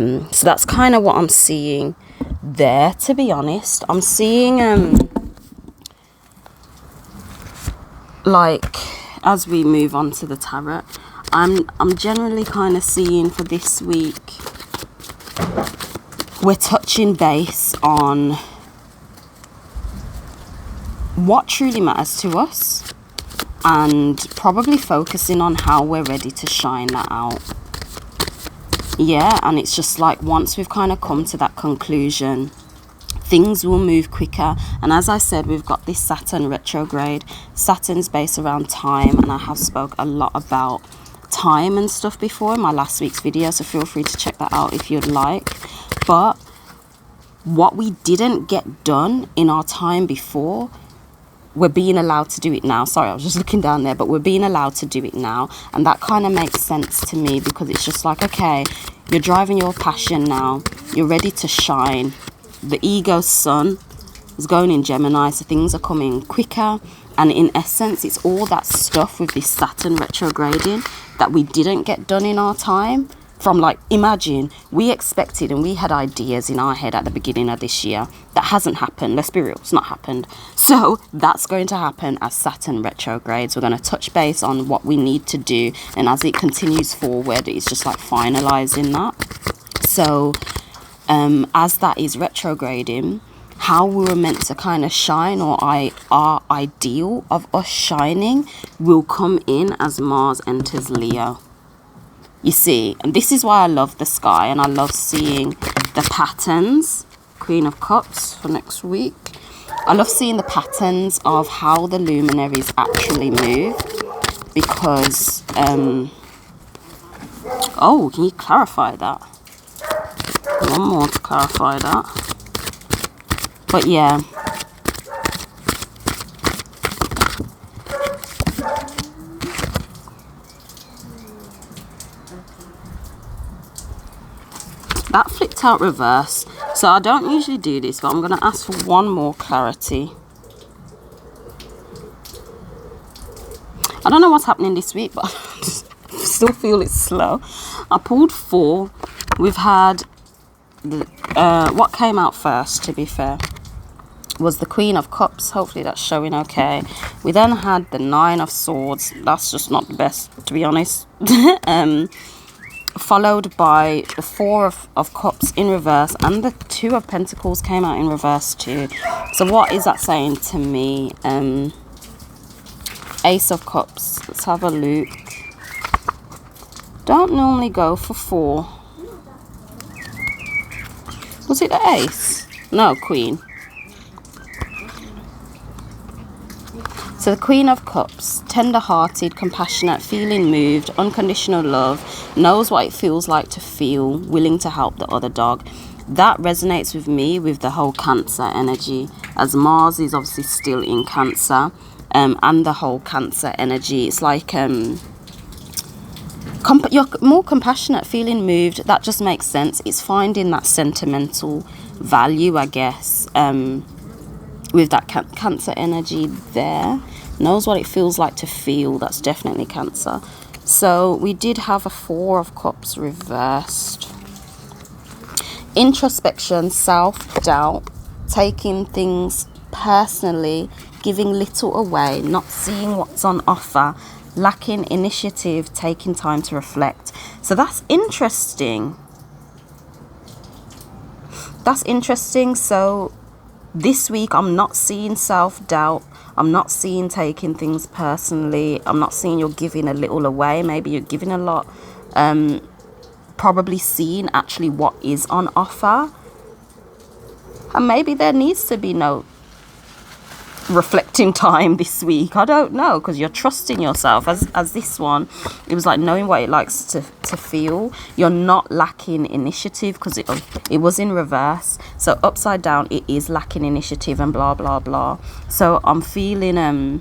So that's kind of what I'm seeing there, to be honest. I'm seeing like, as we move on to the tarot, I'm generally kind of seeing for this week, we're touching base on what truly matters to us and probably focusing on how we're ready to shine that out. Yeah, and it's just like once we've kind of come to that conclusion, things will move quicker. And as I said, we've got this Saturn retrograde. Saturn's based around time, and I have spoke a lot about time and stuff before in my last week's video, so feel free to check that out if you'd like. But what we didn't get done in our time before, we're being allowed to do it now. Sorry, I was just looking down there, but we're being allowed to do it now. And that kind of makes sense to me, because it's just like, okay, you're driving your passion now, you're ready to shine. The ego sun is going in Gemini, so things are coming quicker. And in essence, it's all that stuff with this Saturn retrograding that we didn't get done in our time. From, like, imagine we expected and we had ideas in our head at the beginning of this year that hasn't happened. Let's be real, it's not happened. So that's going to happen as Saturn retrogrades. We're going to touch base on what we need to do, and as it continues forward, it's just like finalizing that. So as that is retrograding, how we were meant to kind of shine, or our ideal of us shining, will come in as Mars enters Leo. You see, and this is why I love the sky, and I love seeing the patterns. Queen of Cups for next week. I love seeing the patterns of how the luminaries actually move, because oh, can you clarify that? One more to clarify that. But yeah, that flipped out reverse. So I don't usually do this, but I'm going to ask for one more clarity. I don't know what's happening this week, but I still feel it's slow. I pulled 4. We've had what came out first, to be fair, was the Queen of Cups. Hopefully that's showing okay. We then had the 9 of Swords. That's just not the best, to be honest. Followed by the 4 of Cups in reverse, and the 2 of Pentacles came out in reverse too. So what is that saying to me? Ace of Cups. Let's have a look. Don't normally go for 4. Was it the Ace? No, Queen. So the Queen of Cups, tender-hearted, compassionate, feeling moved, unconditional love, knows what it feels like to feel, willing to help the other dog. That resonates with me with the whole Cancer energy, as Mars is obviously still in Cancer, and the whole Cancer energy. It's like you're more compassionate, feeling moved. That just makes sense. It's finding that sentimental value, I guess, with that Cancer energy there. Knows what it feels like to feel. That's definitely Cancer. So we did have a 4 of Cups reversed. Introspection, self-doubt, taking things personally, giving little away, not seeing what's on offer, lacking initiative, taking time to reflect. So that's interesting. That's interesting. So this week, I'm not seeing self-doubt. I'm not seeing taking things personally. I'm not seeing you're giving a little away. Maybe you're giving a lot. Probably seeing actually what is on offer. And maybe there needs to be no reflecting time this week. I don't know, because you're trusting yourself. As this one, it was like knowing what it likes to feel. You're not lacking initiative, because it was in reverse. So upside down, it is lacking initiative and blah blah blah. So I'm feeling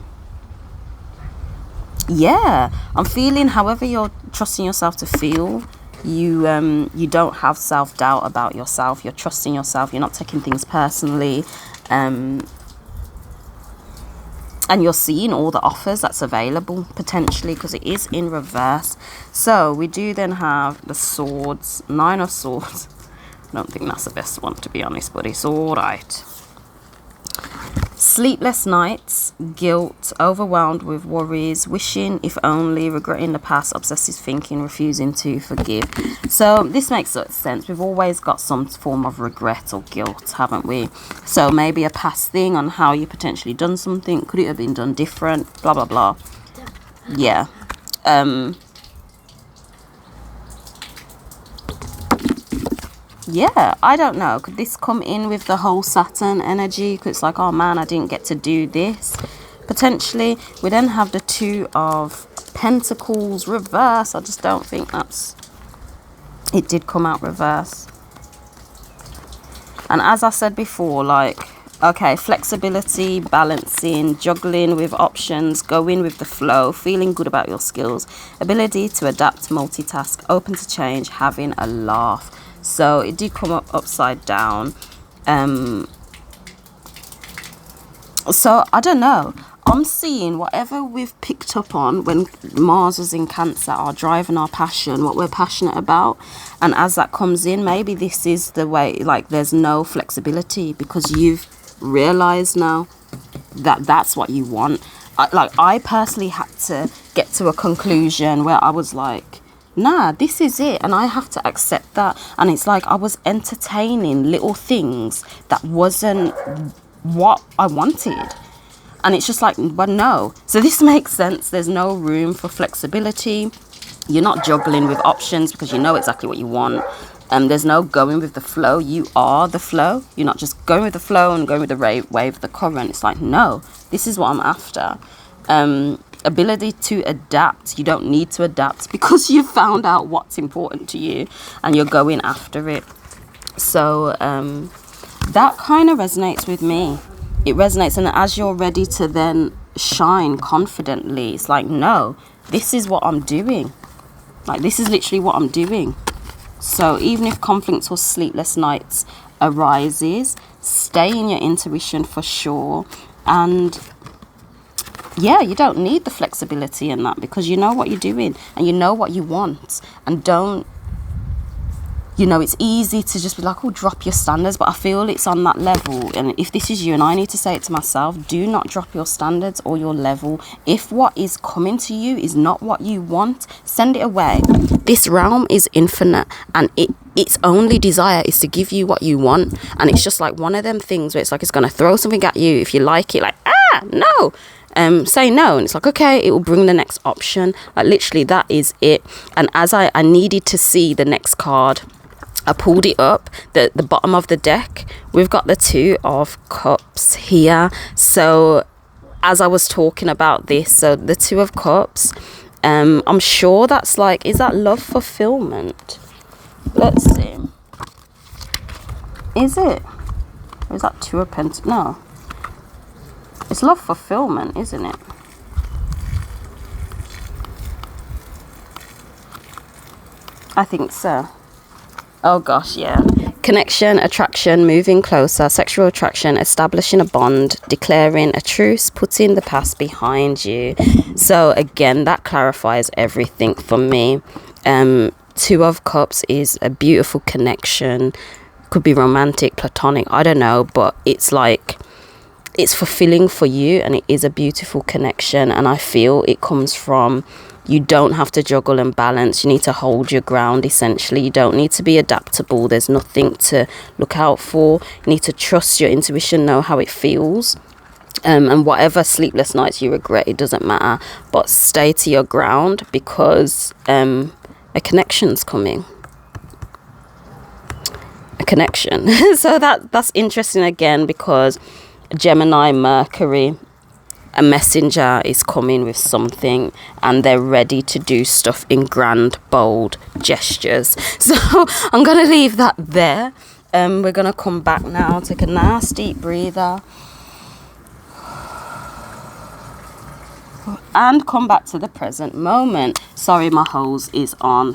yeah, I'm feeling however you're trusting yourself to feel. You don't have self-doubt about yourself. You're trusting yourself. You're not taking things personally. And you're seeing all the offers that's available potentially, because it is in reverse. So we do then have the swords, 9 of swords. I don't think that's the best one, to be honest, but it's all right. Sleepless nights, guilt, overwhelmed with worries, wishing if only, regretting the past, obsessive thinking, refusing to forgive. So this makes sense. We've always got some form of regret or guilt, haven't we? So maybe a past thing on how you potentially done something. Could it have been done different? Blah, blah, blah. Yeah. Yeah, I don't know. Could this come in with the whole Saturn energy? Because it's like, oh man, I didn't get to do this. Potentially. We then have the 2 of Pentacles reverse. I just don't think that's... It did come out reverse. And as I said before, like, okay, flexibility, balancing, juggling with options, going with the flow, feeling good about your skills, ability to adapt, multitask, open to change, having a laugh. So it did come up upside down. So I don't know. I'm seeing whatever we've picked up on when Mars was in Cancer, our drive and our passion, what we're passionate about. And as that comes in, maybe this is the way, like there's no flexibility because you've realized now that that's what you want. I personally had to get to a conclusion where I was like, nah, this is it, and I have to accept that. And it's like I was entertaining little things that wasn't what I wanted, and it's just like, but no. So this makes sense. There's no room for flexibility. You're not juggling with options because you know exactly what you want. There's no going with the flow. You are the flow. You're not just going with the flow and going with the wave of the current. It's like, no, this is what I'm after. Ability to adapt. You don't need to adapt because you've found out what's important to you and you're going after it. So that kind of resonates with me. It resonates, and as you're ready to then shine confidently, it's like, no, this is what I'm doing. Like, this is literally what I'm doing. So even if conflicts or sleepless nights arises, stay in your intuition for sure. And yeah, you don't need the flexibility in that because you know what you're doing and you know what you want. And don't, you know, it's easy to just be like, oh, drop your standards. But I feel it's on that level. And if this is you, and I need to say it to myself, do not drop your standards or your level. If what is coming to you is not what you want, send it away. This realm is infinite, and its only desire is to give you what you want. And it's just like one of them things where it's like it's going to throw something at you. If you like it, like, no. Say no, and it's like, okay, it will bring the next option. Like, literally, that is it. And as I needed to see the next card, I pulled it up, the bottom of the deck. We've got the 2 of Cups here. So as I was talking about this, so the 2 of Cups, I'm sure that's like, is that love fulfillment? Let's see. Is it? Or is that 2 of Pentacles? No. It's love fulfillment, isn't it? I think so. Oh gosh, yeah. Connection, attraction, moving closer, sexual attraction, establishing a bond, declaring a truce, putting the past behind you. So again, that clarifies everything for me. 2 of Cups is a beautiful connection. Could be romantic, platonic, I don't know, but it's like, it's fulfilling for you, and it is a beautiful connection. And I feel it comes from, you don't have to juggle and balance. You need to hold your ground, essentially. You don't need to be adaptable. There's nothing to look out for. You need to trust your intuition, know how it feels. And whatever sleepless nights you regret, it doesn't matter. But stay to your ground because a connection's coming. A connection. So that's interesting again because Gemini, Mercury, a messenger is coming with something, and they're ready to do stuff in grand, bold gestures. So I'm going to leave that there. We're going to come back now, take a nice deep breather, and come back to the present moment. Sorry, my hose is on